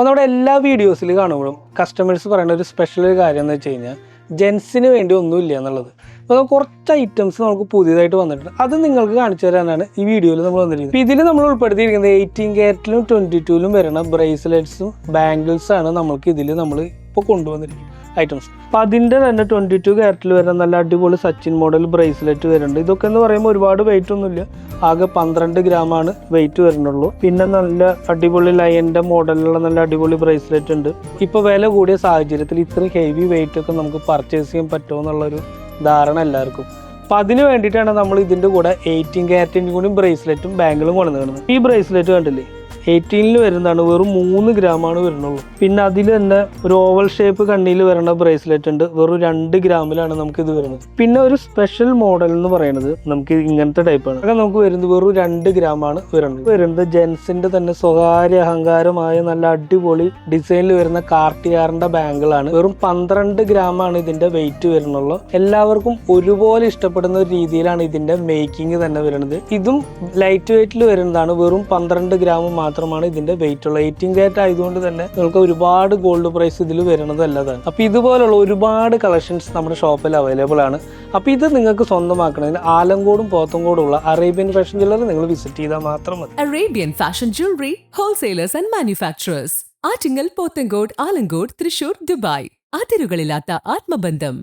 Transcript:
അപ്പോൾ നമ്മുടെ എല്ലാ വീഡിയോസിൽ കാണുമ്പോഴും കസ്റ്റമേഴ്സ് പറയുന്ന ഒരു സ്പെഷ്യൽ കാര്യം എന്ന് വെച്ച് കഴിഞ്ഞാൽ ജെൻസിന് വേണ്ടി ഒന്നുമില്ല എന്നുള്ളത്. അപ്പോൾ കുറച്ച് ഐറ്റംസ് നമുക്ക് പുതിയതായിട്ട് വന്നിട്ടുണ്ട്, അത് നിങ്ങൾക്ക് കാണിച്ചു തരാനാണ് ഈ വീഡിയോയിൽ നമ്മൾ വന്നിരിക്കുന്നത്. അപ്പോൾ ഇതിൽ നമ്മൾ ഉൾപ്പെടുത്തിയിരിക്കുന്നത് 18 ക്യാരറ്റിലും 22ലും വരുന്ന ബ്രേസ്ലെറ്റ്സും ബാംഗിൾസാണ് നമ്മൾക്ക് ഇതിൽ നമ്മൾ ഇപ്പോൾ കൊണ്ടുവന്നിരിക്കുന്നത് ഐറ്റംസ്. അപ്പോൾ അതിൻ്റെ തന്നെ 22 ക്യാരറ്റിൽ വരുന്ന നല്ല അടിപൊളി സച്ചിൻ മോഡൽ ബ്രേസ്ലെറ്റ് വരുന്നുണ്ട്. ഇതൊക്കെ എന്ന് പറയുമ്പോൾ ഒരുപാട് വെയിറ്റ് ഒന്നുമില്ല, ആകെ 12 ഗ്രാമാണ് വെയിറ്റ് വരുന്നുള്ളൂ. പിന്നെ നല്ല അടിപൊളി ലയൻ്റെ മോഡലിലുള്ള നല്ല അടിപൊളി ബ്രേസ്ലെറ്റ് ഉണ്ട്. ഇപ്പോൾ വില കൂടിയ സാഹചര്യത്തിൽ ഇത്രയും ഹെവി വെയിറ്റ് ഒക്കെ നമുക്ക് പർച്ചേസ് ചെയ്യാൻ പറ്റുമോ എന്നുള്ളൊരു ധാരണ എല്ലാവർക്കും. അപ്പോൾ അതിന് വേണ്ടിയിട്ടാണ് നമ്മൾ ഇതിൻ്റെ കൂടെ 18 ക്യാരറ്റിൻ്റെ കൂടി ബ്രേസ്ലെറ്റും ബാംഗിളും കൊണ്ടുവന്നിരുന്നത്. ഈ ബ്രേസ്ലെറ്റ് കണ്ടില്ലേ, 18ൽ വരുന്നതാണ്, വെറും 3 ഗ്രാമാണ് വരുന്നുള്ളൂ. പിന്നെ അതിൽ തന്നെ ഒരു ഓവൽ ഷേപ്പ് കണ്ണിയിൽ വരുന്ന ബ്രേസ്ലെറ്റ് ഉണ്ട്, വെറും 2 ഗ്രാമിലാണ് നമുക്ക് ഇത് വരുന്നത്. പിന്നെ ഒരു സ്പെഷ്യൽ മോഡൽ എന്ന് പറയുന്നത് നമുക്ക് ഇങ്ങനത്തെ ടൈപ്പാണ്, അതൊക്കെ നമുക്ക് വരുന്നത് വെറും 2 ഗ്രാമാണ് വരുന്നത്. ജെൻസിന്റെ തന്നെ സ്വകാര്യ അഹങ്കാരമായ നല്ല അടിപൊളി ഡിസൈനിൽ വരുന്ന കാർട്ടിയാറിന്റെ ബാംഗിളാണ്. വെറും 12 ഗ്രാമാണ് ഇതിന്റെ വെയിറ്റ് വരുന്നുള്ളൂ. എല്ലാവർക്കും ഒരുപോലെ ഇഷ്ടപ്പെടുന്ന ഒരു രീതിയിലാണ് ഇതിന്റെ മേക്കിംഗ് തന്നെ വരുന്നത്. ഇതും ലൈറ്റ് വെയിറ്റിൽ വരുന്നതാണ്, വെറും 12 ഗ്രാം മാത്രമാണ് ഇതിന്റെ വെയിറ്റ് ഉള്ളത്. 18 ക്യാരറ്റ് ആയതുകൊണ്ട് തന്നെ നിങ്ങൾക്ക് ഒരുപാട് ഗോൾഡ് പ്രൈസ് ഇതിൽ വരുന്നത് അല്ലതാണ്. അപ്പോൾ ഇതുപോലുള്ള ഒരുപാട് കളക്ഷൻസ് നമ്മുടെ ഷോപ്പിൽ അവൈലബിൾ ആണ്. അപ്പോൾ ഇത് നിങ്ങൾക്ക് സ്വന്തമാക്കണമെങ്കിൽ ആലങ്കോടും പോത്തങ്കോടും ഉള്ള അറേബ്യൻ ഫാഷൻ ജ്വല്ലറി നിങ്ങൾ വിസിറ്റ് ചെയ്താൽ മാത്രം മതി. Arabian Fashion Jewelry Wholesalers and Manufacturers. Attingal, Pothencode, Alamcode, Thrissur, Dubai. അതിരുകളില്ലാത്ത ആത്മബന്ധം.